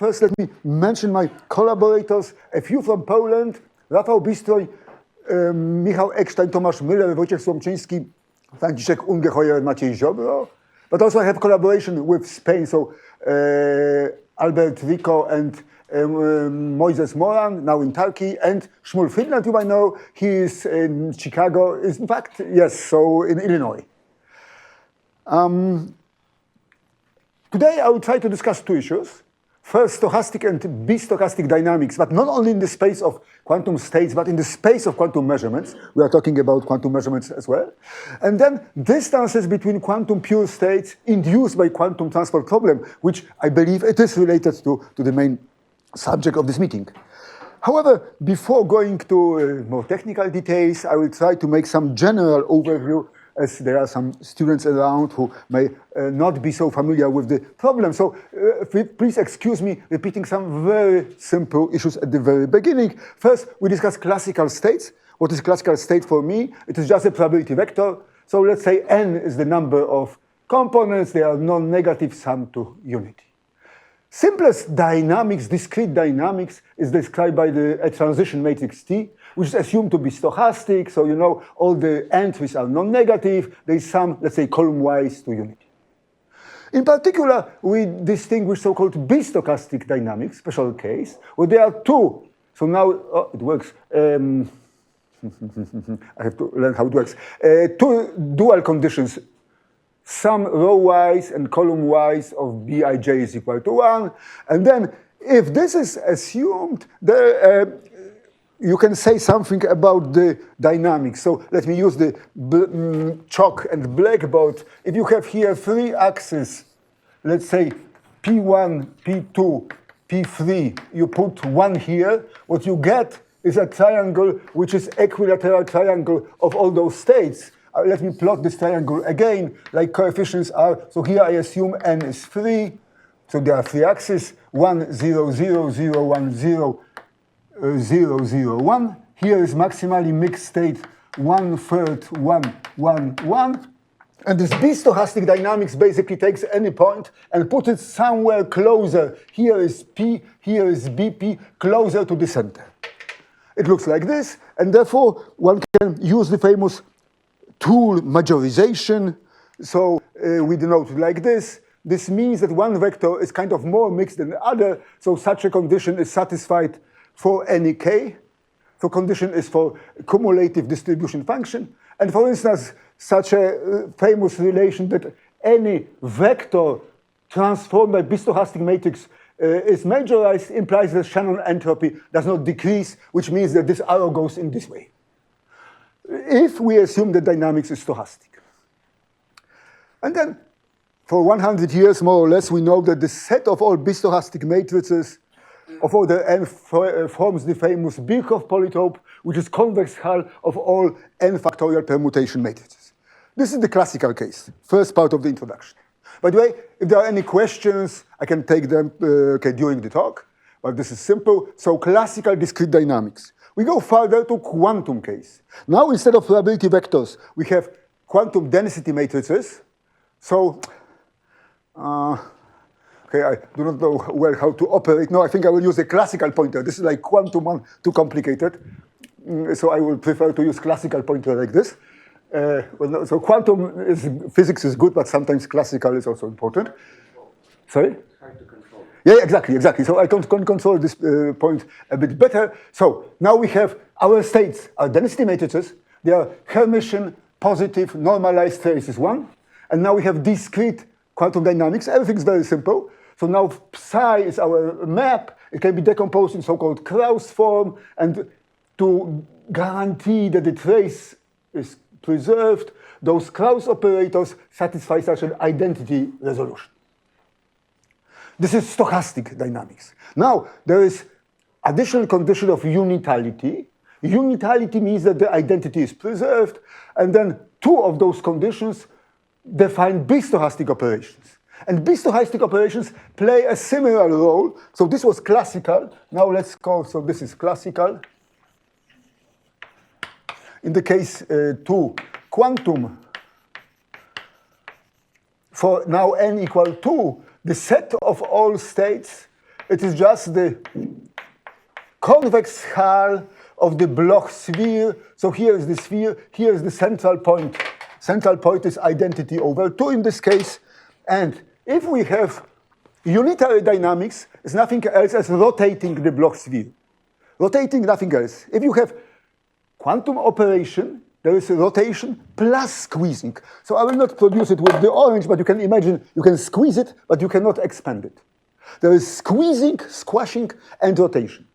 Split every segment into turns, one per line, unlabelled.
First, let me mention my collaborators, a few from Poland, Rafał Bistroń, Michał Eckstein, Tomasz Müller, Wojciech Słomczyński, Franciszek Ungeheuer, Maciej Ziobro. But also I have collaboration with Spain, so Albert Rico and Moises Moran, now in Turkey, and Shmuel Fridland, you might know, he is in Chicago, is in fact, yes, so in Illinois. Today I will try to discuss two issues. First, stochastic and bistochastic dynamics, but not only in the space of quantum states, but in the space of quantum measurements. We are talking about quantum measurements as well. And then distances between quantum pure states induced by quantum transport problem, which I believe it is related to the main subject of this meeting. However, before going to more technical details, I will try to make some general overview, as there are some students around who may not be so familiar with the problem. So please excuse me repeating some very simple issues at the very beginning. First, we discuss classical states. What is classical state for me? It is just a probability vector. So let's say n is the number of components. They are non-negative sum to unity. Simplest dynamics, discrete dynamics, is described by a transition matrix T, which is assumed to be stochastic. So, you know, all the entries are non-negative. They sum, let's say, columnwise to unity. In particular, we distinguish so-called bistochastic dynamics, special case, where there are two. So now, it works. I have to learn how it works. Two dual conditions. Sum row-wise and column-wise of Bij is equal to 1. And then, if this is assumed, there, you can say something about the dynamics. So let me use the chalk and blackboard. If you have here three axes, let's say P1, P2, P3, you put 1 here, what you get is a triangle which is equilateral triangle of all those states. Let me plot this triangle again, like coefficients are. So here I assume n is 3. So there are three axes, 1, 0, 0, 0, 1, 0, 0, 0, 1. Here is maximally mixed state 1/3, 1, 1, 1. And this bistochastic dynamics basically takes any point and puts it somewhere closer. Here is P, here is BP, closer to the center. It looks like this, and therefore one can use the famous tool majorization. So we denote it like this. This means that one vector is kind of more mixed than the other, so such a condition is satisfied for any k. So condition is for cumulative distribution function. And for instance, such a famous relation that any vector transformed by bistochastic matrix is majorized implies that Shannon entropy does not decrease, which means that this arrow goes in this way, if we assume that dynamics is stochastic. And then, for 100 years, more or less, we know that the set of all bistochastic matrices of order n forms the famous Birkhoff polytope, which is convex hull of all n factorial permutation matrices. This is the classical case, first part of the introduction. By the way, if there are any questions, I can take them during the talk, but this is simple. So classical discrete dynamics. We go further to quantum case. Now, instead of probability vectors, we have quantum density matrices. So, okay, I do not know well how to operate. No, I think I will use a classical pointer. This is like quantum one, too complicated. So I will prefer to use classical pointer like this. Well, no, so physics is good, but sometimes classical is also important. Sorry? Yeah, exactly. So I can control this point a bit better. So now we have our states, our density matrices. They are Hermitian, positive, normalized traces 1. And now we have discrete quantum dynamics. Everything's very simple. So now psi is our map. It can be decomposed in so-called Krauss form. And to guarantee that the trace is preserved, those Krauss operators satisfy such an identity resolution. This is stochastic dynamics. Now, there is additional condition of unitality. Unitality means that the identity is preserved, and then two of those conditions define bistochastic operations. And bistochastic operations play a similar role. So this was classical. Now let's go, so this is classical. In the case 2, quantum, for now n equal 2, the set of all states It is just the convex hull of the Bloch sphere. So here is the sphere, here is the central point. Central point is identity over 2 in this case. And if we have unitary dynamics, it's nothing else as rotating the Bloch sphere. Rotating, nothing else. If you have quantum operation, there is a rotation plus squeezing. So I will not produce it with the orange, but you can imagine you can squeeze it, but you cannot expand it. There is squeezing, squashing, and rotation.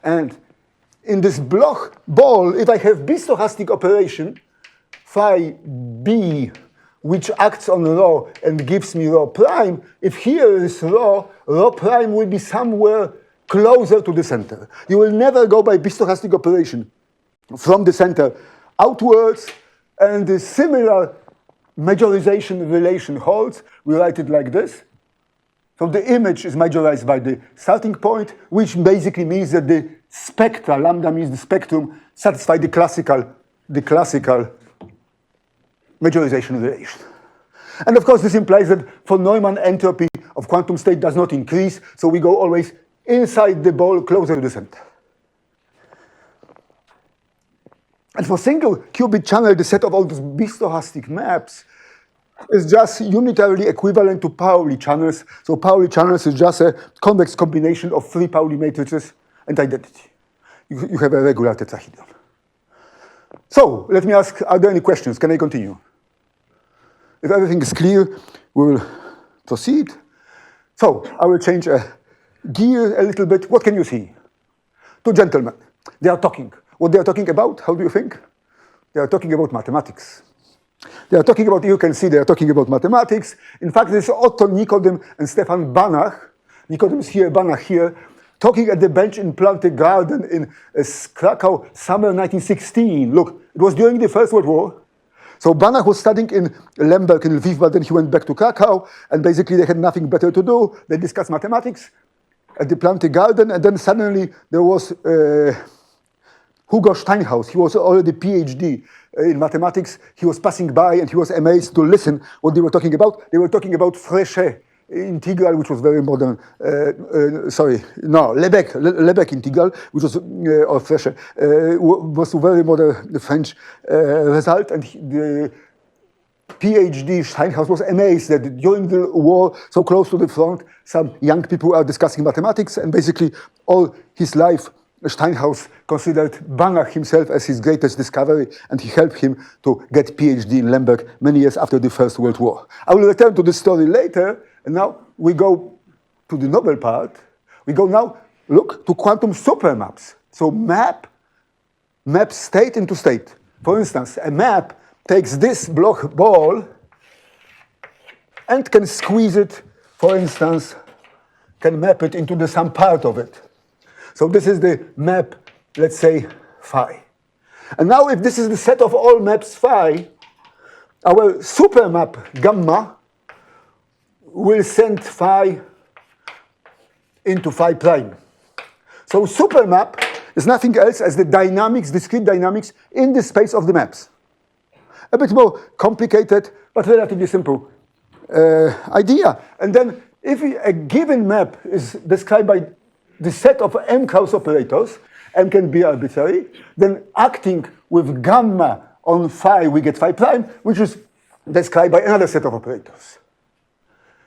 And in this Bloch ball, if I have bistochastic operation, phi b, which acts on rho and gives me rho prime, if here is rho prime will be somewhere closer to the center. You will never go by bistochastic operation from the center outwards, and the similar majorization relation holds. We write it like this. So the image is majorized by the starting point, which basically means that the spectra, lambda means the spectrum, satisfy the classical majorization relation. And of course, this implies that for Neumann entropy of quantum state does not increase, so we go always inside the ball, closer to the center. And for single qubit channel, the set of all these bistochastic maps is just unitarily equivalent to Pauli channels. So Pauli channels is just a convex combination of 3 Pauli matrices and identity. You have a regular tetrahedron. So let me ask, are there any questions? Can I continue? If everything is clear, we will proceed. So I will change gear a little bit. What can you see? 2 gentlemen. They are talking. What they are talking about, how do you think? They are talking about mathematics. They are talking about, you can see they are talking about mathematics. In fact, this is Otto Nikodem and Stefan Banach. Nikodem is here, Banach here, talking at the bench in Planty Garden in Krakow, summer 1916. Look, it was during the First World War. So Banach was studying in Lemberg in Lviv, but then he went back to Krakow, and basically they had nothing better to do. They discussed mathematics at the Planty Garden, and then suddenly there was Hugo Steinhaus. He was already PhD in mathematics. He was passing by, and he was amazed to listen what they were talking about. They were talking about Fréchet integral, which was very modern. Lebesgue integral, which was, or Fréchet, was a very modern French result. And the PhD Steinhaus was amazed that during the war, so close to the front, some young people are discussing mathematics, and basically all his life, Steinhaus considered Banach himself as his greatest discovery, and he helped him to get PhD in Lemberg many years after the First World War. I will return to this story later, and now we go to the novel part. We go now, look, to quantum supermaps. So map state into state. For instance, a map takes this Bloch ball and can squeeze it, for instance, can map it into some part of it. So this is the map, let's say, phi. And now if this is the set of all maps phi, our supermap gamma will send phi into phi prime. So supermap is nothing else as the dynamics, discrete dynamics in the space of the maps. A bit more complicated, but relatively simple idea. And then if a given map is described by the set of M Krauss operators, M can be arbitrary, then acting with gamma on phi, we get phi prime, which is described by another set of operators.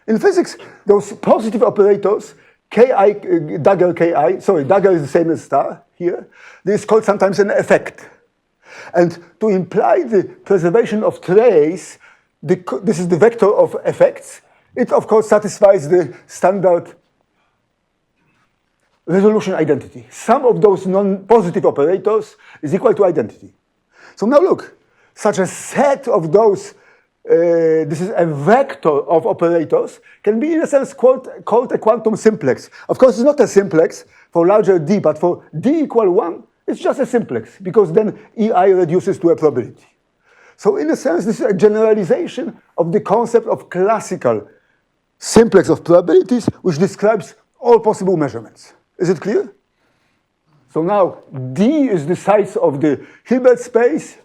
In physics, those positive operators, ki, dagger ki, dagger is the same as star here, this is called sometimes an effect. And to imply the preservation of trace, this is the vector of effects, it of course satisfies the standard resolution identity. Sum of those non-positive operators is equal to identity. So now look, such a set of those, this is a vector of operators, can be in a sense called a quantum simplex. Of course, it's not a simplex for larger d, but for d equal 1, it's just a simplex, because then EI reduces to a probability. So in a sense, this is a generalization of the concept of classical simplex of probabilities, which describes all possible measurements. Is it clear? So now D is the size of the Hilbert space,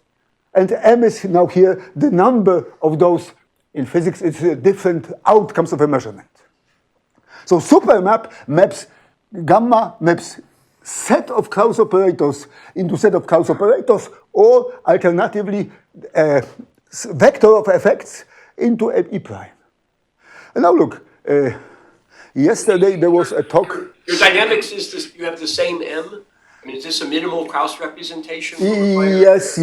and M is now here the number of those, in physics, it's different outcomes of a measurement. So supermap maps gamma maps set of Kraus operators into set of Kraus operators, or alternatively, a vector of effects into a E prime. And now look, yesterday there was a talk.
Your dynamics is this, you have the same M? I mean, is this a minimal Kraus representation?
Yes.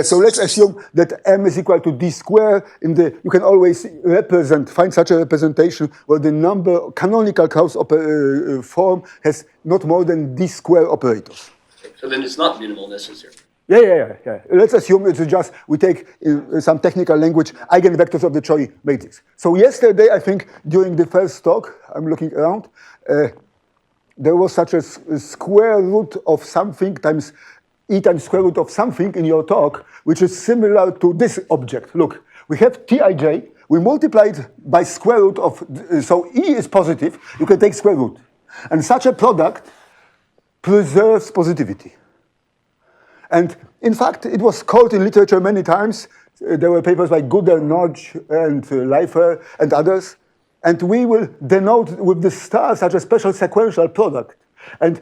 So let's assume that M is equal to D squared. You can always find such a representation where the canonical Kraus form has not more than D squared operators.
So then it's not minimal necessarily.
Yeah. Let's assume it's just, we take some technical language, eigenvectors of the Choi matrix. So yesterday, I think, during the first talk, I'm looking around, there was such a square root of something times E times square root of something in your talk, which is similar to this object. Look, we have Tij, we multiply it by square root of, so E is positive, you can take square root. And such a product preserves positivity. And in fact, it was called in literature many times. There were papers by Gooder, Nodge, and Leifer, and others. And we will denote with the star such a special sequential product. And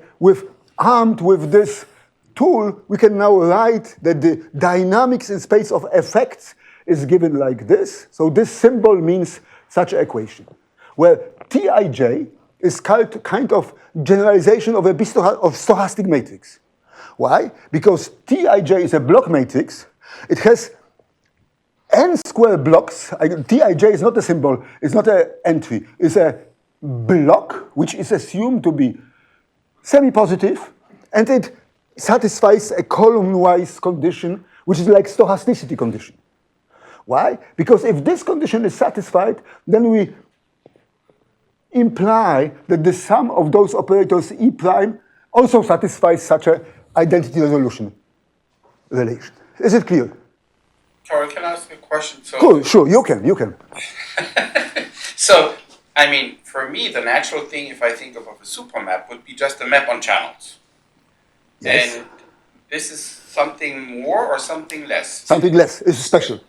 armed with this tool, we can now write that the dynamics in space of effects is given like this. So this symbol means such an equation, where Tij is kind of generalization of a stochastic matrix. Why? Because Tij is a block matrix. It has n square blocks. Tij is not a symbol, it's not an entry. It's a block which is assumed to be semi-positive, and it satisfies a columnwise condition, which is like stochasticity condition. Why? Because if this condition is satisfied, then we imply that the sum of those operators E prime also satisfies such a identity resolution relation. Is it clear?
Karol, can I ask a question? So,
cool, sure, you can.
So, I mean, for me, the natural thing, if I think of a supermap, would be just a map on channels.
Yes.
And this is something more or something less?
Something less. It's special.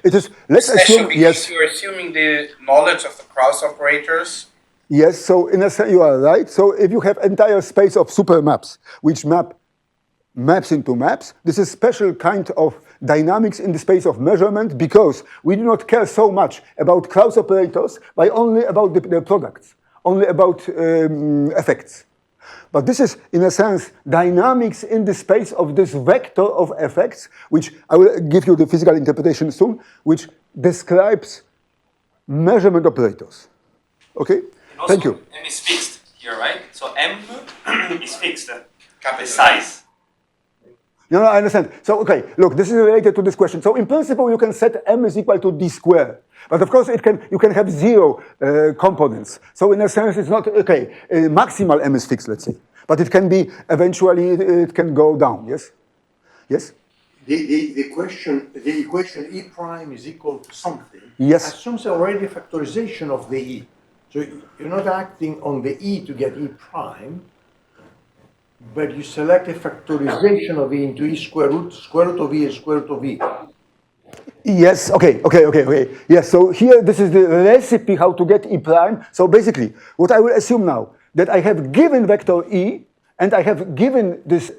It is, let's
Special
assume,
because
yes.
you're assuming the knowledge of the Kraus operators.
Yes, so in a sense, you are right. So if you have entire space of supermaps, which maps into maps, this is special kind of dynamics in the space of measurement, because we do not care so much about Kraus operators, but only about the products, only about effects. But this is, in a sense, dynamics in the space of this vector of effects, which I will give you the physical interpretation soon, which describes measurement operators. Okay?
Also,
thank you.
M is fixed here, right? So M is fixed, the size.
No, I understand. So, okay, look, this is related to this question. So, in principle, you can set M is equal to D squared. But of course, you can have zero components. So, in a sense, it's not, okay, maximal M is fixed, let's say. But it can be, eventually, it can go down, yes? Yes?
The equation E prime is equal to something.
Yes.
Assumes already factorization of the E. So, you're not acting on the E to get E prime, but you select a factorization of E into E square root of E is square root of E.
Yes, okay. Yes, so here, this is the recipe how to get E prime. So basically, what I will assume now, that I have given vector E, and I have given this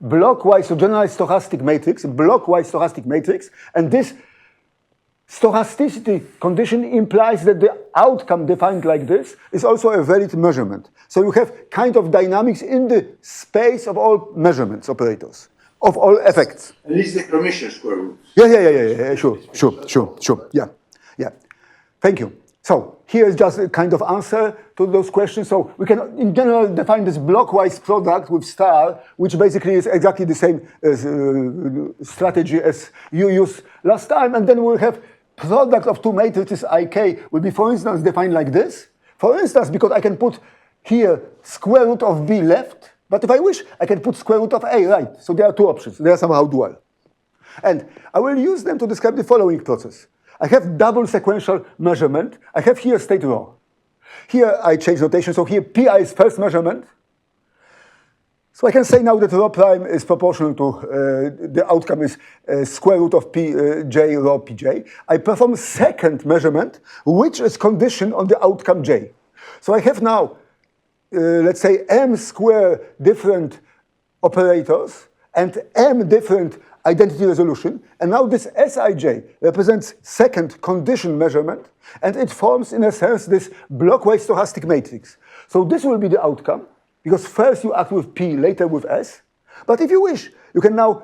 blockwise, so generalized stochastic matrix, and this stochasticity condition implies that the outcome defined like this is also a valid measurement. So you have kind of dynamics in the space of all measurements operators, of all effects.
At least the Cromitian square root.
Yeah, sure. Yeah. Thank you. So here is just a kind of answer to those questions. So we can, in general, define this blockwise product with star, which basically is exactly the same strategy as you used last time. And then we'll have product of two matrices IK will be, for instance, defined like this. For instance, because I can put here square root of B left, but if I wish, I can put square root of A right. So there are two options. They are somehow dual. And I will use them to describe the following process. I have double sequential measurement. I have here state raw. Here I change notation. So here Pi is first measurement. So I can say now that rho prime is proportional to the outcome is square root of Pj rho Pj. I perform second measurement, which is conditioned on the outcome J. So I have now let's say, m square different operators and m different identity resolution. And now this Sij represents second condition measurement, and it forms, in a sense, this blockwise stochastic matrix. So this will be the outcome, because first you act with P, later with S. But if you wish, you can now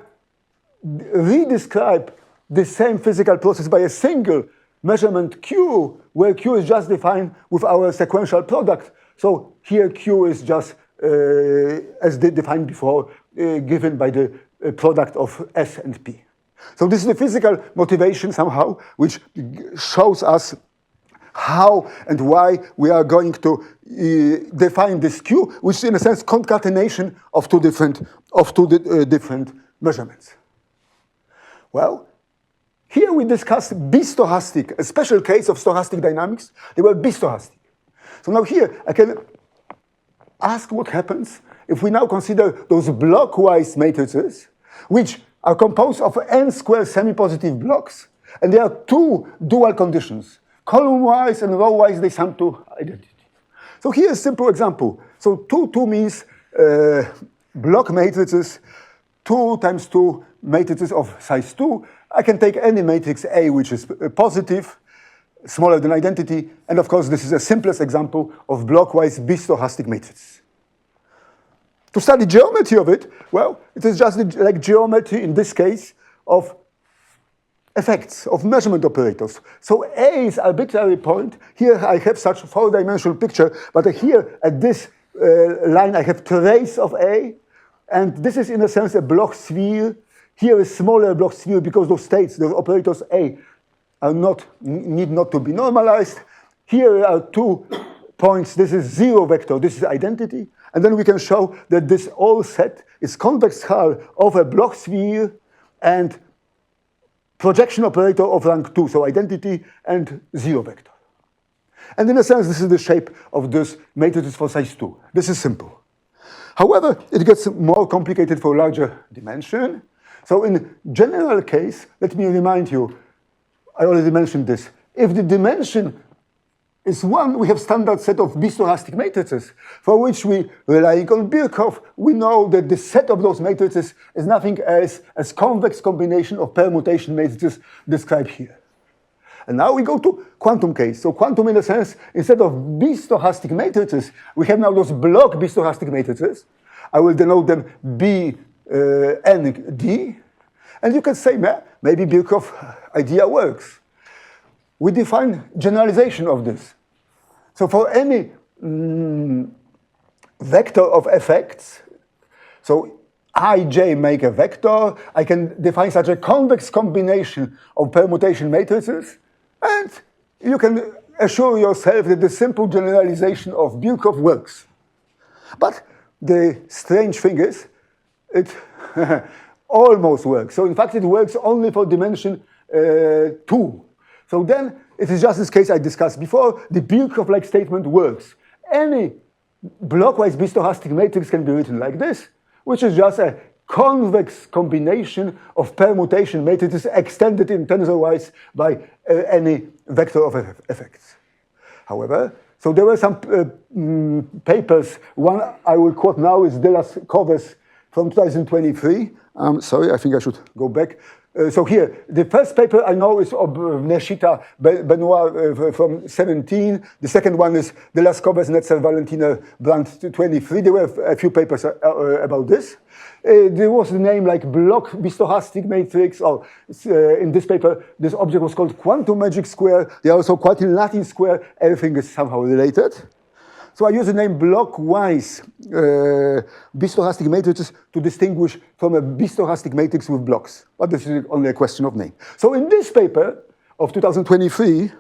redescribe the same physical process by a single measurement Q, where Q is just defined with our sequential product. So here Q is just, as defined before, given by the product of S and P. So this is the physical motivation somehow, which shows us how and why we are going to define this Q, which is in a sense concatenation of two different measurements. Well, here we discuss bistochastic, a special case of stochastic dynamics. They were bistochastic. So now here I can ask what happens if we now consider those blockwise matrices, which are composed of n square semi-positive blocks, and there are two dual conditions. Column-wise and row-wise, they sum to identity. So here's a simple example. So 2 means block matrices, 2 times 2 matrices of size 2. I can take any matrix A which is positive, smaller than identity, and of course this is the simplest example of blockwise bistochastic matrices. To study geometry of it, well, it is just like geometry in this case of effects, of measurement operators. So A is arbitrary point. Here I have such 4-dimensional picture, but here at this line I have trace of A, and this is in a sense a block sphere. Here is smaller block sphere because those states, the operators A, need not to be normalized. Here are 2 points. This is 0 vector. This is identity. And then we can show that this whole set is convex hull of a block sphere and projection operator of rank 2, so identity and 0 vector. And in a sense, this is the shape of this matrices for size 2. This is simple. However, it gets more complicated for larger dimension. So in general case, let me remind you, I already mentioned this. If the dimension is 1, we have standard set of bistochastic matrices, for which we, relying on Birkhoff, we know that the set of those matrices is nothing else as convex combination of permutation matrices described here. And now we go to quantum case. So quantum, in a sense, instead of bistochastic matrices, we have now those block bistochastic matrices. I will denote them B, N, D. And you can say, maybe Birkhoff idea works. We define generalization of this. So for any vector of effects, so Ij make a vector, I can define such a convex combination of permutation matrices, and you can assure yourself that the simple generalization of Birkhoff works. But the strange thing is, it almost works. So in fact, it works only for dimension 2. So then, it is just this case I discussed before. The Birkhoff-like statement works. Any blockwise bistochastic matrix can be written like this, which is just a convex combination of permutation matrices extended in tensor-wise by any vector of effects. However, so there were some papers. One I will quote now is De Las Coves from 2023. Sorry, I think I should go back. So here, the first paper I know is of Neshita Benoit from 17. The second one is De Las Coves, Netzer, Valentina, Brandt 23. There were a few papers about this. There was the name like block bistochastic matrix, or in this paper, this object was called quantum magic square. They are also quite in Latin square. Everything is somehow related. So I use the name blockwise bistochastic matrices to distinguish from a bistochastic matrix with blocks. But this is only a question of name. So in this paper of 2023,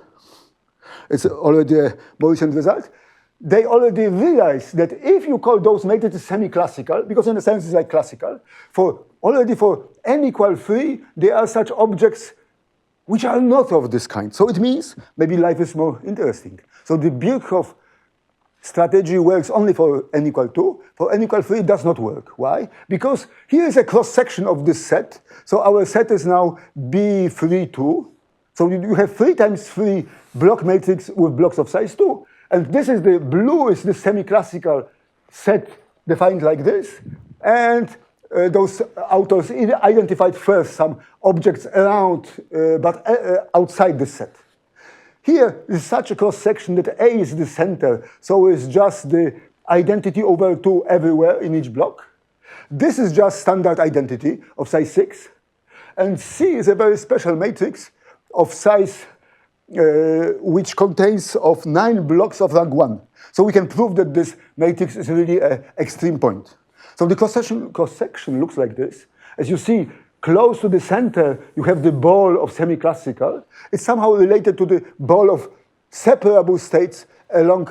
it's already a more recent result, they already realized that if you call those matrices semi-classical, because in a sense it's like classical, for n equal 3, there are such objects which are not of this kind. So it means maybe life is more interesting. So the Birkhoff strategy works only for n equal 2. For n equal 3, it does not work. Why? Because here is a cross-section of this set. So our set is now B3, 2. So you have 3 times 3 block matrix with blocks of size 2. And this is the blue is the semi-classical set defined like this, and those authors identified first some objects around, but outside the set. Here is such a cross-section that A is the center, so it's just the identity over 2 everywhere in each block. This is just standard identity of size 6. And C is a very special matrix of size which contains of 9 blocks of rank 1. So we can prove that this matrix is really an extreme point. So the cross-section looks like this. As you see, close to the center, you have the ball of semi-classical. It's somehow related to the ball of separable states along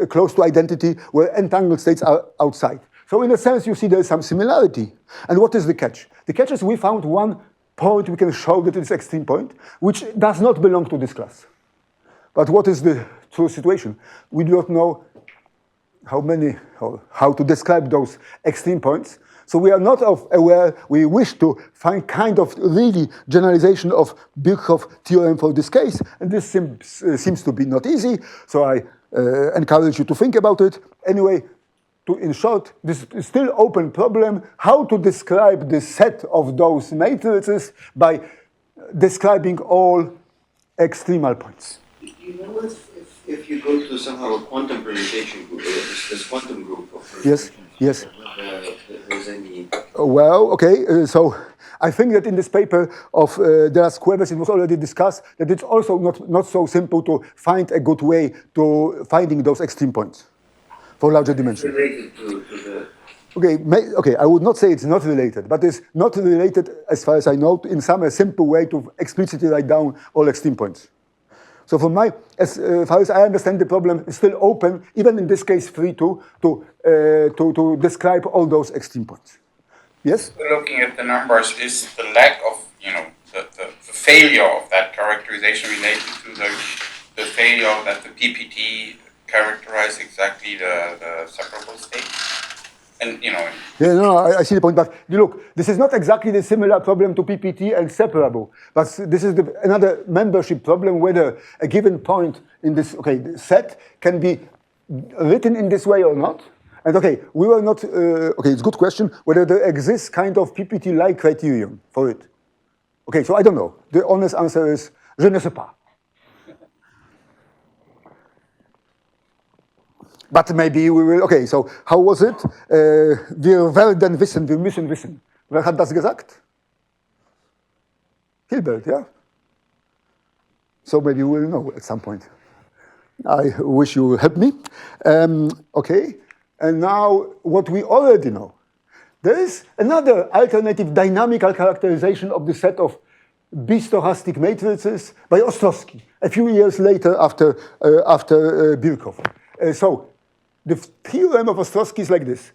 close to identity where entangled states are outside. So in a sense, you see there is some similarity. And what is the catch? The catch is we found one point we can show that it's extreme point, which does not belong to this class. But what is the true situation? We do not know how many or how to describe those extreme points. So we are not aware, we wish to find kind of really generalization of Birkhoff theorem for this case, and this seems to be not easy, so I encourage you to think about it. Anyway, in short, this is still open problem, how to describe the set of those matrices by describing all extremal points.
Do you know if you go to somehow a quantum permutation group, this quantum group of
Yes.
there's any...
Well, okay, so I think that in this paper of De las Cuevas, it was already discussed that it's also not so simple to find a good way to finding those extreme points for larger dimensions.
Related to the...
Okay, I would not say it's not related, but it's not related, as far as I know, in some simple way to explicitly write down all extreme points. So as far as I understand, the problem is still open, even in this case, free to describe all those extreme points. Yes?
Looking at the numbers, is the lack of, the failure of that characterization related to the failure that the PPT characterize exactly the separable state? And,
Yeah, no, I see the point, but look, this is not exactly the similar problem to PPT and separable, but this is another membership problem, whether a given point in this set can be written in this way or not. And we were not, it's a good question, whether there exists kind of PPT-like criterion for it. Okay, so I don't know. The honest answer is, je ne sais pas. But maybe we will, so how was it? Wir werden wissen, wir müssen wissen. Wer hat das gesagt? Hilbert, yeah? So maybe we will know at some point. I wish you will help me. Okay, and now what we already know. There is another alternative dynamical characterization of the set of bistochastic matrices by Ostrowski, a few years later after Birkhoff. So the theorem of Ostrowski is like this.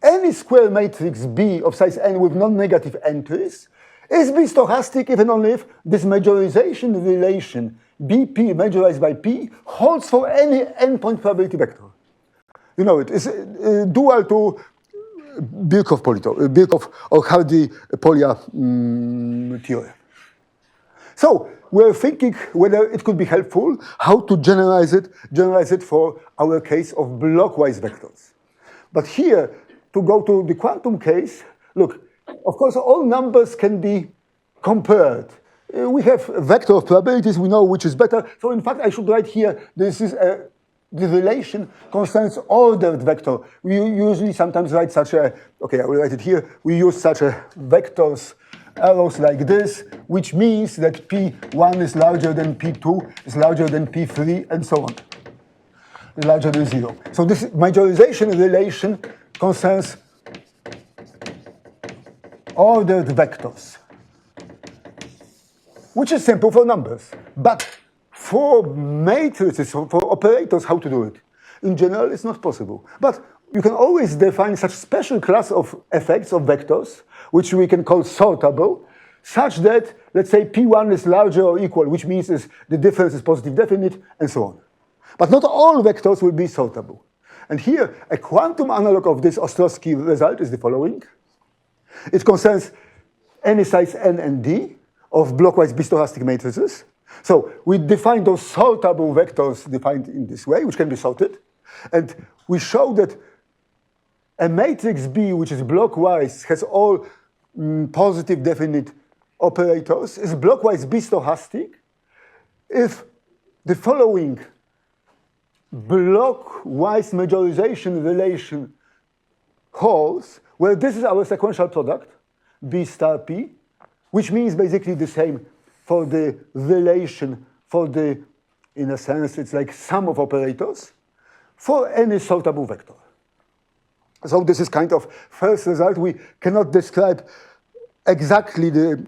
Any square matrix B of size n with non-negative entries is bistochastic if and only if this majorization relation BP majorized by P holds for any n-point probability vector. You know it is dual to Birkhoff or Hardy-Polya theorem. So we're thinking whether it could be helpful how to generalize it for our case of blockwise vectors. But here, to go to the quantum case, look, of course, all numbers can be compared. We have a vector of probabilities, we know which is better. So in fact, I should write here, the relation concerns ordered vector. We usually sometimes write such a, I will write it here, we use such a vectors arrows like this, which means that P1 is larger than P2, is larger than P3, and so on. Is larger than 0. So this majorization relation concerns ordered vectors, which is simple for numbers. But for matrices, for operators, how to do it? In general, it's not possible. But you can always define such special class of effects of vectors, which we can call sortable, such that, let's say, P1 is larger or equal, which means the difference is positive definite, and so on. But not all vectors will be sortable. And here, a quantum analog of this Ostrowski result is the following. It concerns any size n and d of blockwise bistochastic matrices. So we define those sortable vectors defined in this way, which can be sorted. And we show that a matrix B, which is blockwise, has all positive definite operators, is blockwise bistochastic if the following blockwise majorization relation holds, where this is our sequential product, B star P, which means basically the same for the relation for the, in a sense, it's like sum of operators for any sortable vector. So this is kind of first result. We cannot describe exactly the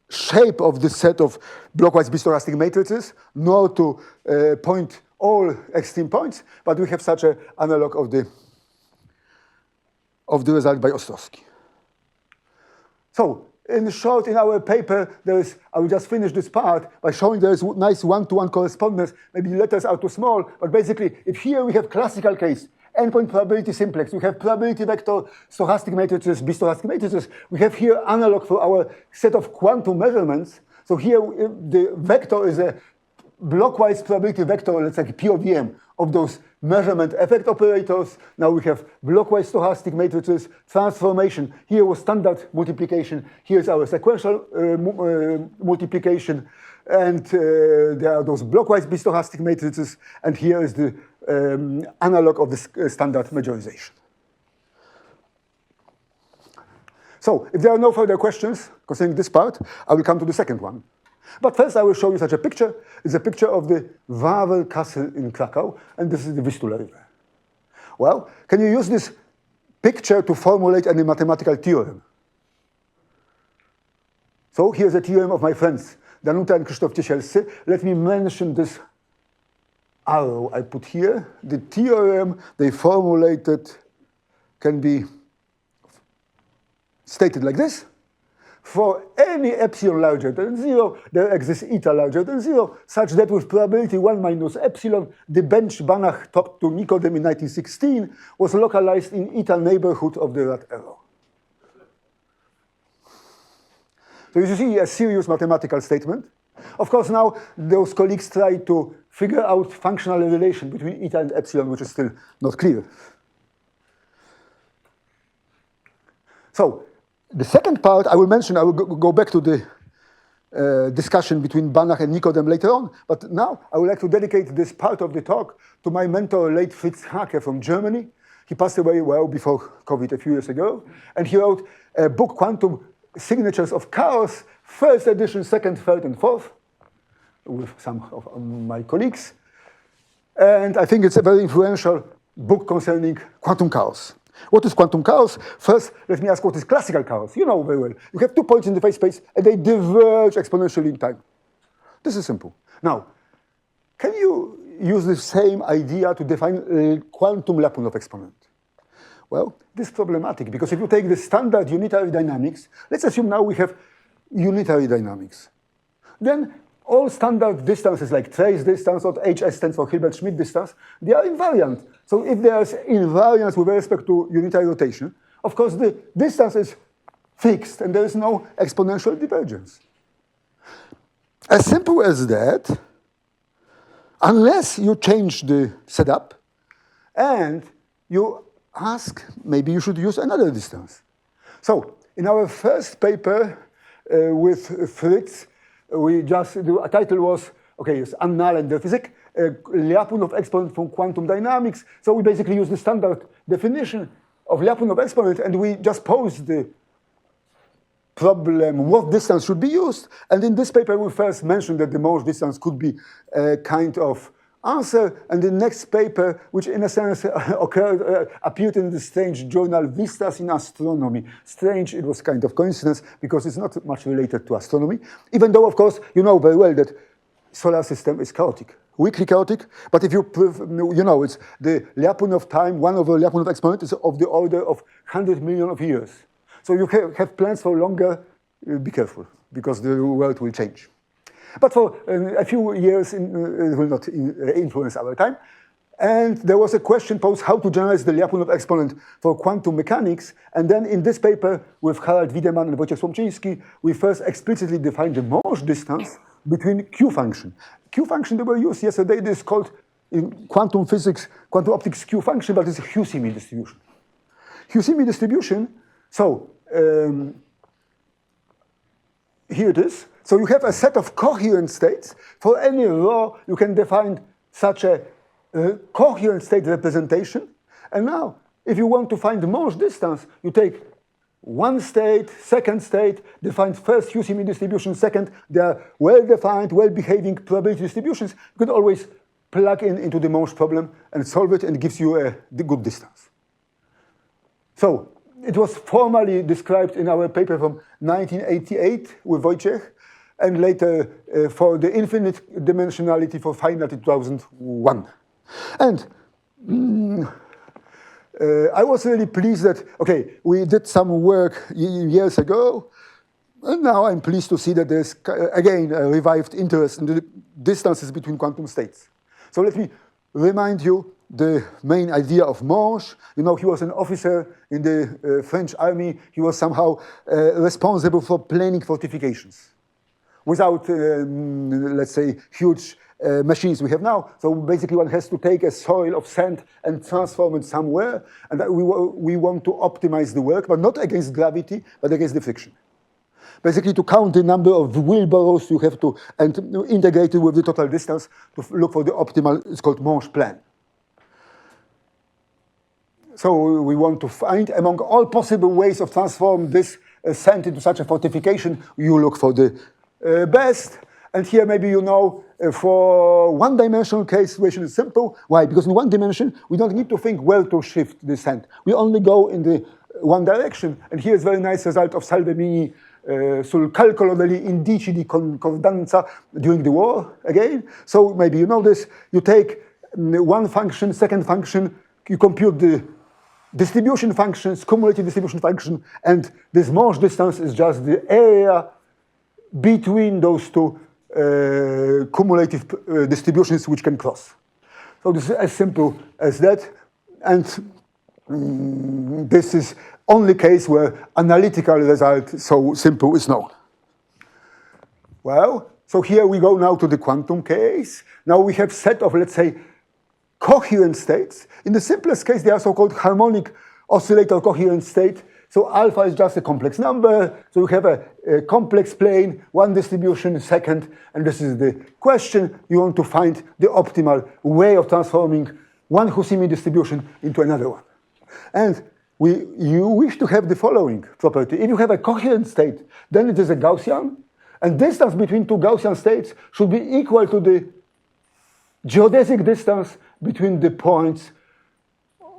shape of the set of blockwise bistochastic matrices, nor to point all extreme points, but we have such an analog of the result by Ostrowski. So, in short, in our paper, there is, I will just finish this part by showing there is nice one-to-one correspondence. Maybe the letters are too small, but basically, if here we have classical case, endpoint probability simplex, we have probability vector, stochastic matrices, bistochastic matrices, we have here analog for our set of quantum measurements. So here, the vector is a blockwise probability vector, let's say POVM, of those measurement effect operators. Now we have blockwise stochastic matrices, transformation. Here was standard multiplication. Here's our sequential multiplication. And there are those blockwise bistochastic matrices. And here is the analog of the standard majorization. So if there are no further questions concerning this part, I will come to the second one. But first I will show you such a picture. It's a picture of the Wawel Castle in Krakow, and this is the Vistula River. Well, can you use this picture to formulate any mathematical theorem? So here's a theorem of my friends, Danuta and Krzysztof Ciesielscy. Let me mention this arrow I put here. The theorem they formulated can be stated like this. For any epsilon larger than 0, there exists eta larger than 0, such that with probability 1 minus epsilon, the bench Banach talked to Nikodem in 1916 was localized in eta neighborhood of the rat arrow. So you see a serious mathematical statement. Of course, now those colleagues try to figure out functional relation between eta and epsilon, which is still not clear. So, the second part I will mention, I will go back to the discussion between Banach and Nikodem later on, but now I would like to dedicate this part of the talk to my mentor, late Fritz Haake from Germany. He passed away well before COVID a few years ago, and he wrote a book, Quantum Signatures of Chaos, first edition, second, third, and fourth, with some of my colleagues. And I think it's a very influential book concerning quantum chaos. What is quantum chaos? First, let me ask what is classical chaos. You know very well. You have 2 points in the phase space and they diverge exponentially in time. This is simple. Now, can you use the same idea to define a quantum Lyapunov exponent? Well, this is problematic because if you take the standard unitary dynamics, let's assume now we have unitary dynamics. Then all standard distances like trace distance or HS stands for Hilbert-Schmidt distance, they are invariant. So if there's invariance with respect to unitary rotation, of course the distance is fixed and there is no exponential divergence. As simple as that, unless you change the setup and you ask, maybe you should use another distance. So in our first paper with Fritz, we just, the title was, okay, it's Annalen der Physik, Lyapunov exponent from quantum dynamics. So we basically use the standard definition of Lyapunov exponent and we just pose the problem, what distance should be used. And in this paper, we first mentioned that the Morse distance could be a kind of answer. And the next paper, which in a sense appeared in the strange journal Vistas in Astronomy. Strange, it was kind of coincidence because it's not much related to astronomy. Even though, of course, you know very well that solar system is chaotic, weakly chaotic. But if you know, it's the Lyapunov time, 1 over Lyapunov exponent is of the order of 100 million of years. So you have plans for longer, be careful, because the world will change. But for a few years, it will not influence our time. And there was a question posed how to generalize the Lyapunov exponent for quantum mechanics. And then in this paper with Harald Wiedemann and Wojciech Słomczyński, we first explicitly defined the Morse distance between Q function. Q function that were used yesterday, this is called in quantum physics, quantum optics Q function, but it's a Hugh-Simi distribution. QCM distribution, so here it is. So you have a set of coherent states. For any law, you can define such a coherent state representation. And now, if you want to find the most distance, you take one state, second state, define first QCM distribution, second, they are well-defined, well-behaving probability distributions. You can always plug into the most problem and solve it, and it gives you the good distance. So it was formally described in our paper from 1988 with Wojciech, and later for the infinite dimensionality for finite in 2001. And I was really pleased that, okay, we did some work years ago, and now I'm pleased to see that there's, again, a revived interest in the distances between quantum states. So let me remind you the main idea of Monge. You know, he was an officer in the French army. He was somehow responsible for planning fortifications without, let's say, huge machines we have now. So basically one has to take a soil of sand and transform it somewhere. And we want to optimize the work, but not against gravity, but against the friction. Basically to count the number of wheelbarrows you have to, and integrate it with the total distance to look for the optimal, it's called Monge plan. So we want to find among all possible ways of transform this sand into such a fortification, you look for the best. And here maybe you know, for one-dimensional case, situation is simple. Why? Because in one dimension, we don't need to think where to shift the sand. We only go in the one direction. And here's a very nice result of Salvemini sul calcolo degli indici di concordanza during the war, again. So maybe you know this. You take one function, second function, you compute the distribution functions, cumulative distribution function, and this Monge distance is just the area between those two cumulative distributions which can cross. So this is as simple as that, and this is only case where analytical result so simple is known. Well, so here we go now to the quantum case. Now we have set of, let's say, coherent states. In the simplest case, they are so-called harmonic oscillator coherent state. So alpha is just a complex number. So you have a complex plane, one distribution, second, and this is the question. You want to find the optimal way of transforming one QCM distribution into another one. And you wish to have the following property. If you have a coherent state, then it is a Gaussian, and distance between two Gaussian states should be equal to the geodesic distance between the points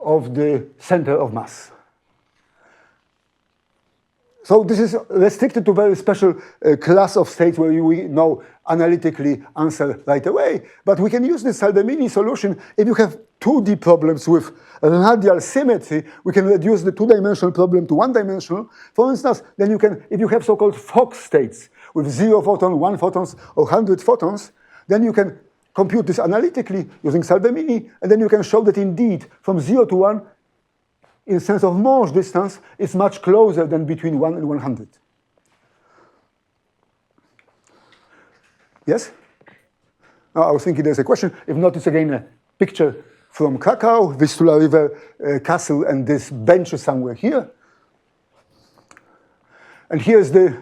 of the center of mass. So this is restricted to very special class of states where we know analytically answer right away. But we can use this Salvemini solution. If you have 2D problems with radial symmetry, we can reduce the two-dimensional problem to one-dimensional. For instance, then you can, if you have so-called Fock states with 0 photons, 1 photons, or 100 photons, then you can compute this analytically using Salvemini, and then you can show that indeed from 0 to 1, in the sense of Monge distance, is much closer than between 1 and 100. Yes? I was thinking there's a question. If not, it's again a picture from Krakow, Vistula River Castle, and this bench is somewhere here. And here's the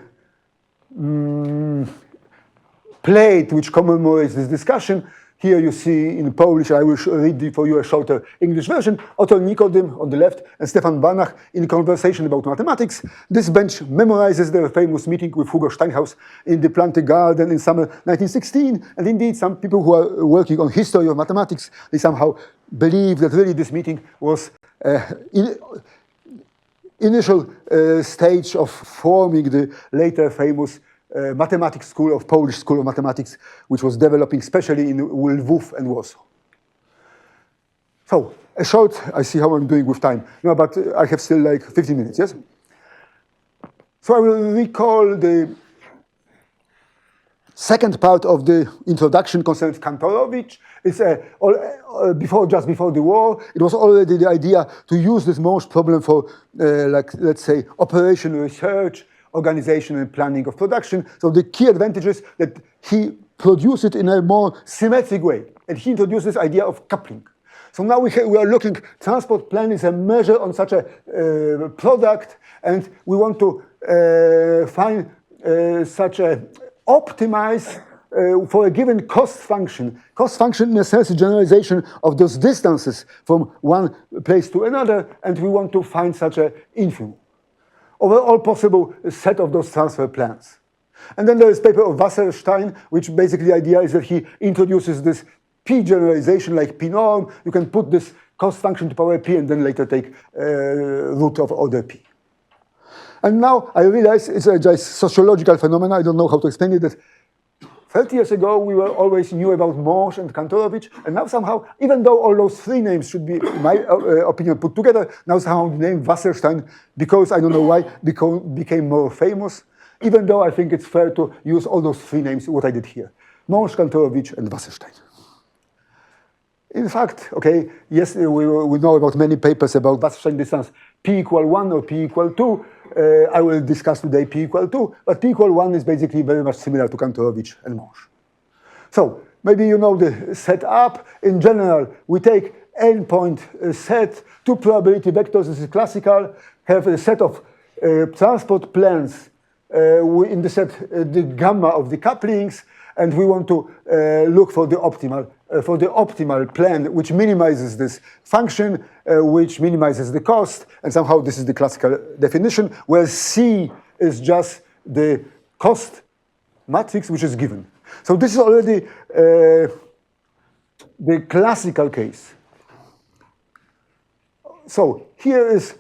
plate which commemorates this discussion. Here you see in Polish, I will read for you a shorter English version, Otto Nikodym on the left and Stefan Banach in conversation about mathematics. This bench memorizes their famous meeting with Hugo Steinhaus in the Planted Garden in summer 1916. And indeed, some people who are working on history of mathematics, they somehow believe that really this meeting was initial stage of forming the later famous mathematics school of Polish School of Mathematics, which was developing especially in Lwów and Warsaw. So, a short, I see how I'm doing with time. No, but I have still like 15 minutes, yes? So I will recall the second part of the introduction concerns Kantorowicz. It's just before the war, it was already the idea to use this Monge problem for, like, let's say, operational research, organization and planning of production. So the key advantage is that he produced it in a more symmetric way. And he introduced this idea of coupling. So now we are looking, transport plan is a measure on such a product, and we want to find such a optimize for a given cost function. Cost function in a sense is generalization of those distances from one place to another, and we want to find such an infimum over all possible set of those transfer plans. And then there is paper of Wasserstein, which basically the idea is that he introduces this P generalization like P norm. You can put this cost function to power P and then later take root of order P. And now I realize it's a just sociological phenomenon. I don't know how to explain it. That 30 years ago, we were always knew about Morse and Kantorowicz, and now somehow, even though all those three names should be, in my opinion, put together, now somehow the name Wasserstein, because I don't know why, became more famous, even though I think it's fair to use all those three names, what I did here. Morse, Kantorowicz, and Wasserstein. In fact, okay, yes, we know about many papers about Wasserstein distance, P equal 1 or P equal 2. I will discuss today P equal 2, but P equal 1 is basically very much similar to Kantorowicz and Morse. So maybe you know the setup. In general, we take n-point set, two probability vectors, this is classical, have a set of transport plans in the set, the gamma of the couplings, and we want to look for the optimal plan which minimizes this function, which minimizes the cost, and somehow this is the classical definition, where C is just the cost matrix which is given. So this is already the classical case. So here is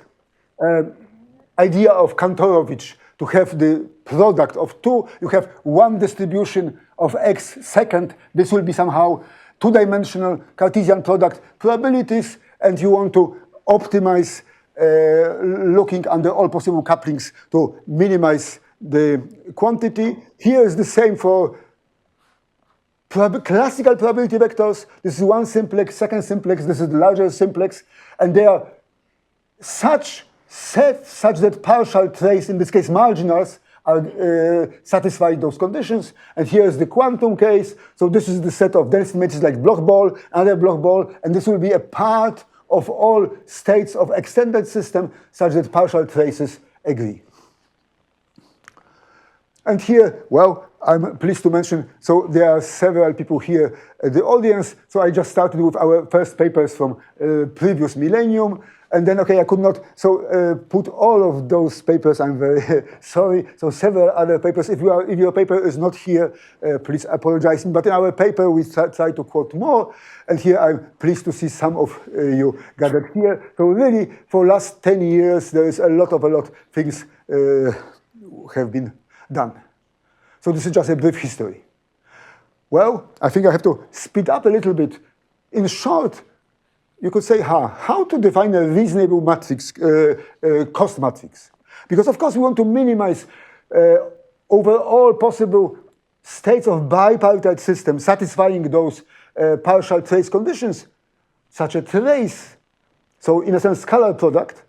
idea of Kantorowicz to have the product of two. You have one distribution of x second. This will be somehow two-dimensional Cartesian product probabilities, and you want to optimize looking under all possible couplings to minimize the quantity. Here is the same for classical probability vectors. This is one simplex, second simplex, this is the larger simplex, and they are such that partial trace, in this case marginals, are satisfy those conditions. And here is the quantum case. So this is the set of density matrices like block ball, another block ball, and this will be a part of all states of extended system such that partial traces agree. And here, well, I'm pleased to mention, so there are several people here at the audience. So I just started with our first papers from previous millennium. And then, okay, I could not put all of those papers. I'm very sorry. So several other papers. If your paper is not here, please apologize. But in our paper, we try to quote more. And here, I'm pleased to see some of you gathered here. So really, for last 10 years, there is a lot of things have been done. So this is just a brief history. Well, I think I have to speed up a little bit. In short, you could say, how to define a reasonable matrix, cost matrix? Because, of course, we want to minimize over all possible states of bipartite system satisfying those partial trace conditions, such a trace, so in a sense, scalar product.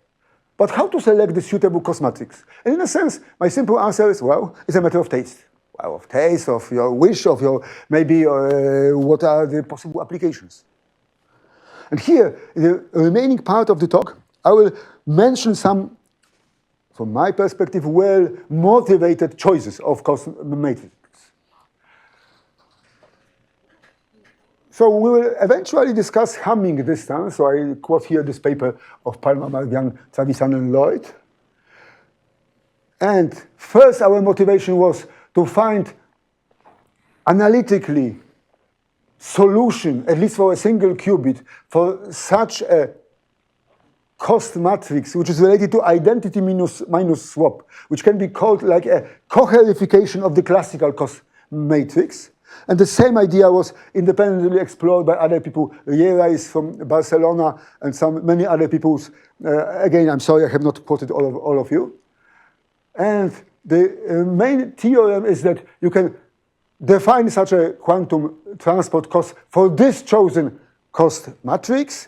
But how to select the suitable cost matrix? And in a sense, my simple answer is, well, it's a matter of taste. Well, of taste, of your wish, of your maybe what are the possible applications. And here, in the remaining part of the talk, I will mention some, from my perspective, well-motivated choices of cost matrix. So we will eventually discuss Hamming distance. So I quote here this paper of Palmer, Marvian, Travisan, and Lloyd. And first, our motivation was to find analytically solution, at least for a single qubit, for such a cost matrix, which is related to identity minus swap, which can be called like a coherification of the classical cost matrix. And the same idea was independently explored by other people. Riera is from Barcelona, and many other people. Again, I'm sorry I have not quoted all of you. And the main theorem is that you can define such a quantum transport cost for this chosen cost matrix,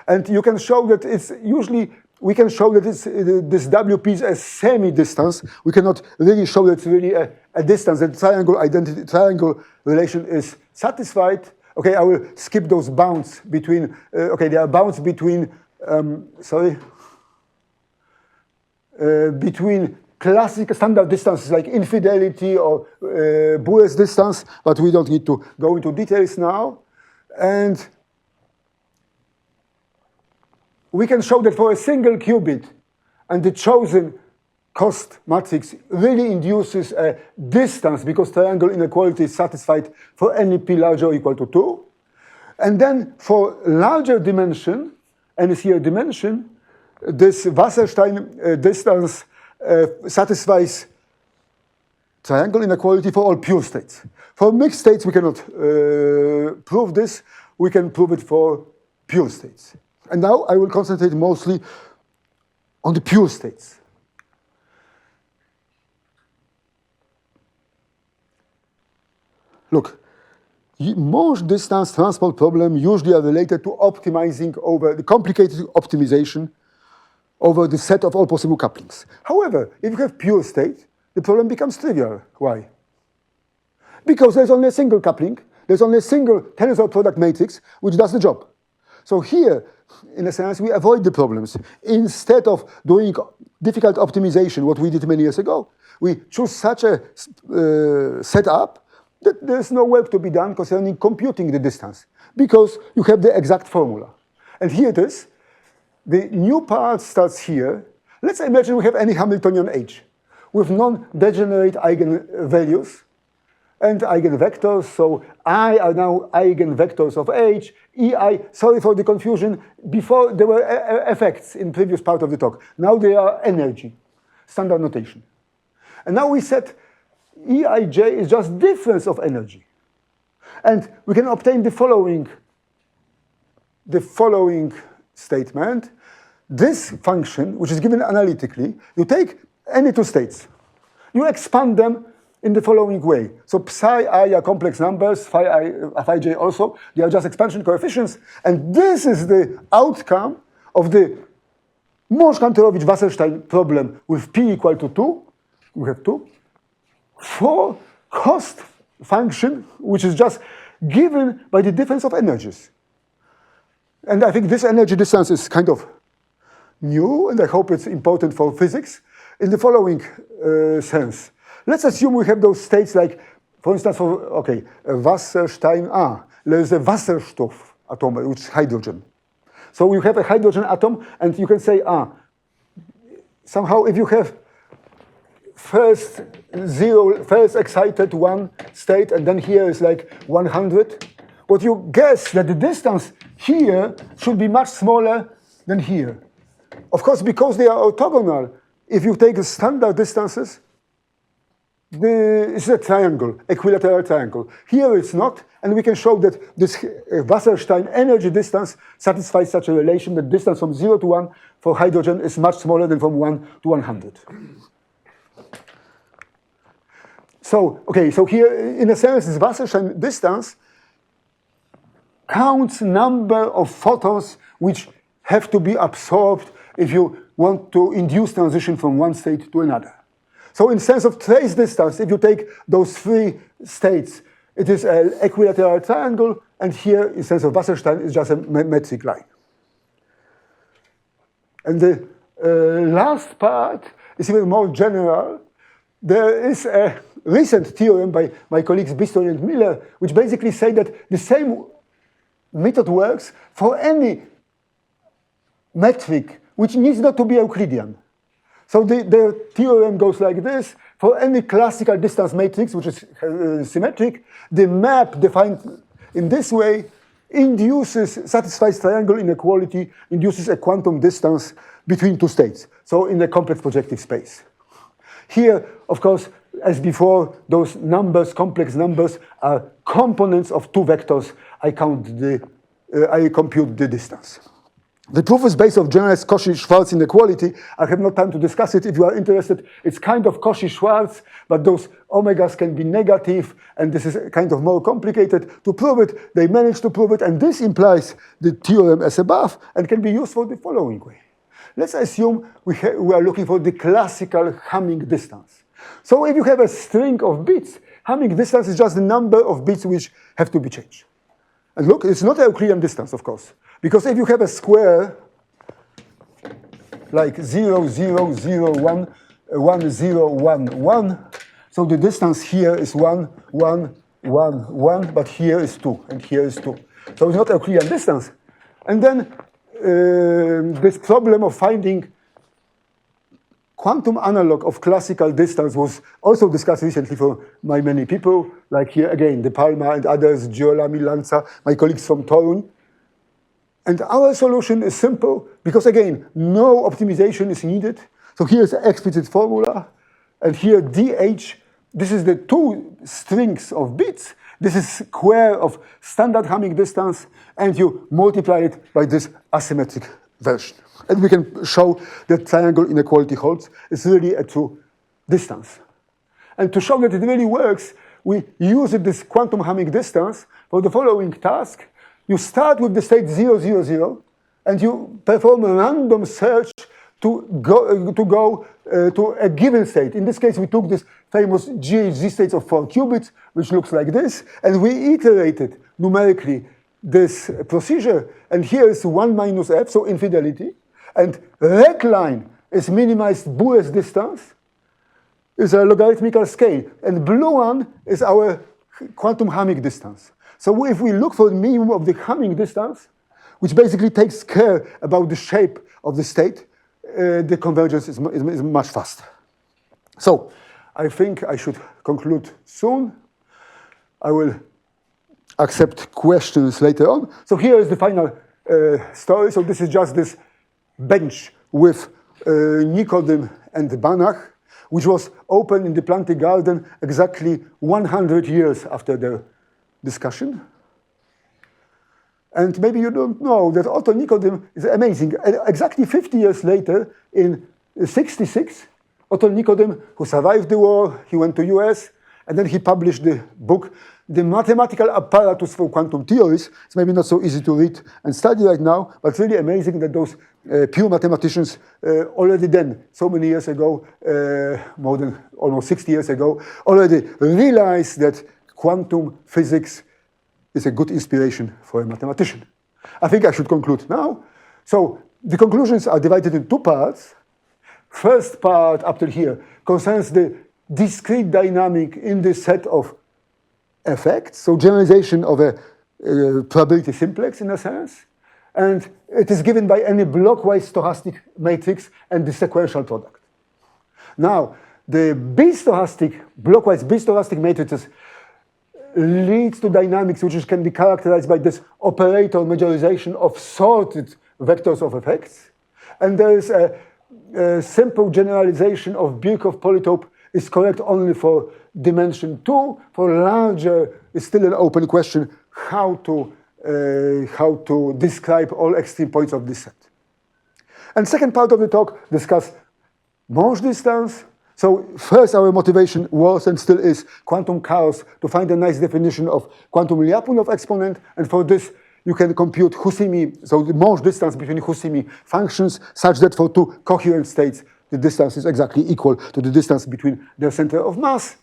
and you can show that it's usually, we can show that this WP is a semi-distance. We cannot really show that it's really a distance. The triangle relation is satisfied. Okay, I will skip those bounds between, okay, there are bounds between, between classic standard distances like infidelity or Bour's distance, but we don't need to go into details now. And we can show that for a single qubit and the chosen cost matrix really induces a distance because triangle inequality is satisfied for any p larger or equal to 2. And then for larger dimension, and is here dimension, this Wasserstein distance satisfies triangle inequality for all pure states. For mixed states, we cannot prove this. We can prove it for pure states. And now I will concentrate mostly on the pure states. Look, most distance transport problems usually are related to optimizing over the complicated optimization over the set of all possible couplings. However, if you have pure state, the problem becomes trivial. Why? Because there's only a single coupling, there's only a single tensor product matrix which does the job. So here, in a sense, we avoid the problems. Instead of doing difficult optimization, what we did many years ago, we choose such a setup that there's no work to be done concerning computing the distance, because you have the exact formula. And here it is. The new part starts here. Let's imagine we have any Hamiltonian H with non-degenerate eigenvalues and eigenvectors. So I are now eigenvectors of H. EI, sorry for the confusion, before there were effects in previous part of the talk. Now they are energy, standard notation. And now we said Eij is just difference of energy. And we can obtain the following statement. This function, which is given analytically, you take any two states. You expand them in the following way. So psi I are complex numbers, phi j also. They are just expansion coefficients. And this is the outcome of the Morsch-Kantorowicz-Wasserstein problem with p equal to 2. We have 2. For cost function, which is just given by the difference of energies. And I think this energy distance is kind of new, and I hope it's important for physics in the following sense. Let's assume we have those states like, for instance, Wasserstein, there's a Wasserstoff atom, which is hydrogen. So you have a hydrogen atom, and you can say, somehow if you have first excited one state, and then here is like 100. What you guess that the distance here should be much smaller than here. Of course, because they are orthogonal, if you take the standard distances, it's a triangle, equilateral triangle. Here it's not, and we can show that this Wasserstein energy distance satisfies such a relation that distance from 0 to 1 for hydrogen is much smaller than from 1 to 100. So here, in a sense, this Wasserstein distance counts number of photons which have to be absorbed if you want to induce transition from one state to another. So in sense of trace distance, if you take those three states, it is an equilateral triangle, and here, in sense of Wasserstein, it's just a metric line. And the last part is even more general. There is a recent theorem by my colleagues Bistochastic and Miller, which basically say that the same method works for any metric which needs not to be Euclidean. So the theorem goes like this. For any classical distance matrix, which is symmetric, the map defined in this way satisfies triangle inequality, induces a quantum distance between two states, so in a complex projective space. Here, of course, as before, those numbers, complex numbers, are components of two vectors. I compute the distance. The proof is based on generalized Cauchy-Schwarz inequality. I have no time to discuss it. If you are interested, it's kind of Cauchy-Schwarz, but those omegas can be negative, and this is kind of more complicated. To prove it, they managed to prove it, and this implies the theorem as above, and can be used for the following way. Let's assume we are looking for the classical Hamming distance. So if you have a string of bits, Hamming distance is just the number of bits which have to be changed. And look, it's not a Euclidean distance, of course. Because if you have a square like 0, 0, 0, 1, 1, 0, 1, 1, so the distance here is 1, 1, 1, 1, but here is 2, and here is 2. So it's not a Euclidean distance. And then this problem of finding quantum analog of classical distance was also discussed recently by many people, like here again, De Palma and others, Girolami, Lanza, my colleagues from Torun. And our solution is simple, because again, no optimization is needed. So here's the explicit formula, and here DH, this is the two strings of bits. This is square of standard Hamming distance, and you multiply it by this asymmetric version. And we can show that triangle inequality holds. It's really a true distance. And to show that it really works, we use this quantum Hamming distance for the following task. You start with the state 0, 0, 0, and you perform a random search to go to a given state. In this case, we took this famous GHZ states of 4 qubits, which looks like this, and we iterated numerically this procedure. And here is 1 minus f, so infidelity. And red line is minimized Bour's distance, is a logarithmical scale. And blue one is our quantum Hamming distance. So if we look for the minimum of the Hamming distance, which basically takes care about the shape of the state, the convergence is much faster. So I think I should conclude soon. I will accept questions later on. So here is the final story. So this is just this bench with Nicodem and Banach, which was opened in the Planting Garden exactly 100 years after the discussion. And maybe you don't know that Otto Nicodem is amazing. Exactly 50 years later, in 66, Otto Nicodem, who survived the war, he went to US, and then he published the book, The Mathematical Apparatus for Quantum Theories. It's maybe not so easy to read and study right now, but it's really amazing that those pure mathematicians already then, so many years ago, more than almost 60 years ago, already realized that quantum physics is a good inspiration for a mathematician. I think I should conclude now. So the conclusions are divided in two parts. First part up to here concerns the discrete dynamic in this set of effects, so generalization of a probability simplex in a sense, and it is given by any blockwise stochastic matrix and the sequential product. Now, the bistochastic, blockwise bistochastic matrices leads to dynamics which can be characterized by this operator majorization of sorted vectors of effects, and there is a simple generalization of Birkhoff polytope is correct only for dimension 2. For larger, it's still an open question how to describe all extreme points of this set. And second part of the talk discuss Monge distance. So first our motivation was and still is quantum chaos to find a nice definition of quantum Lyapunov exponent, and for this you can compute Husimi, so the Monge distance between Husimi functions such that for two coherent states the distance is exactly equal to the distance between their center of mass.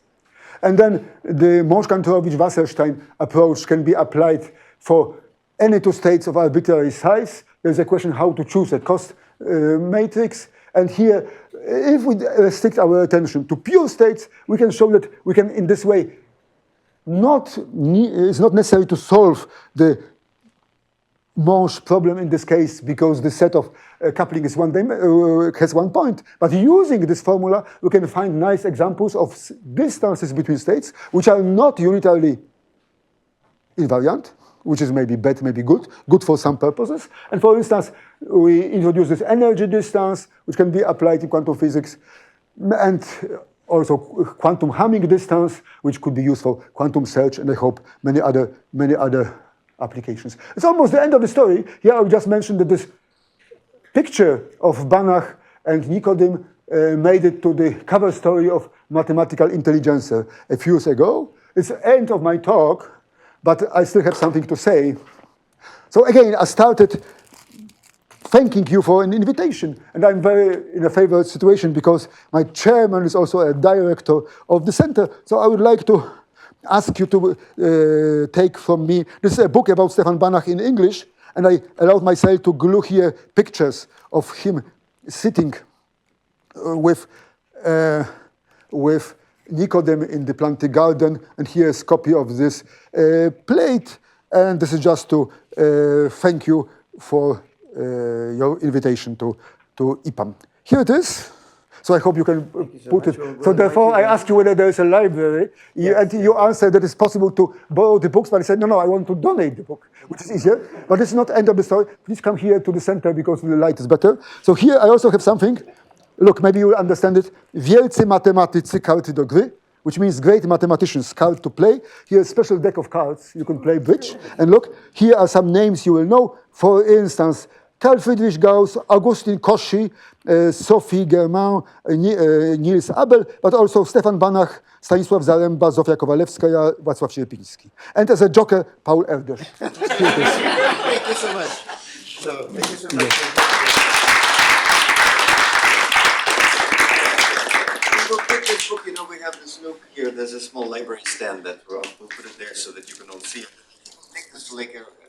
And then the Monge-Kantorowicz-Wasserstein approach can be applied for any two states of arbitrary size. There's a question how to choose a cost matrix. And here, if we restrict our attention to pure states, we can show that we can, in this way, it's not necessary to solve the Monge problem in this case because the set of coupling is has 1 point. But using this formula, we can find nice examples of distances between states which are not unitarily invariant, which is maybe bad, maybe good for some purposes. And for instance, we introduce this energy distance, which can be applied in quantum physics, and also quantum Hamming distance, which could be used for quantum search, and I hope many other applications. It's almost the end of the story. Here I just mentioned that this picture of Banach and Nicodem made it to the cover story of Mathematical Intelligencer a few years ago. It's the end of my talk, but I still have something to say. So again, I started thanking you for an invitation, and I'm very in a favored situation because my chairman is also a director of the center, so I would like to ask you to take from me. This is a book about Stefan Banach in English, and I allowed myself to glue here pictures of him sitting with Nicodem in the planting garden, and here's a copy of this plate, and this is just to thank you for your invitation to IPAM. Here it is. So I hope you can put it. So therefore, I asked you whether there is a library, and you answered that it's possible to borrow the books, but I said, no, I want to donate the book, which is easier. But it's not end of the story. Please come here to the center because the light is better. So here I also have something. Look, maybe you will understand it. Wielcy matematycy karty do gry, which means great mathematicians, card to play. Here's a special deck of cards. You can play bridge. And look, here are some names you will know. For instance, Carl Friedrich Gauss, Augustin Cauchy, Sophie Germain, Niels Abel, but also Stefan Banach, Stanisław Zaremba, Zofia Kowalewskaja, Wacław Sierpiński. And as a joker, Paul Erdős.
Thank you so much. Thank you so much. We'll take this book, we have this nook here. There's a small library stand that we'll put it there so that you can all see it. Take this to Lake Arrowhead.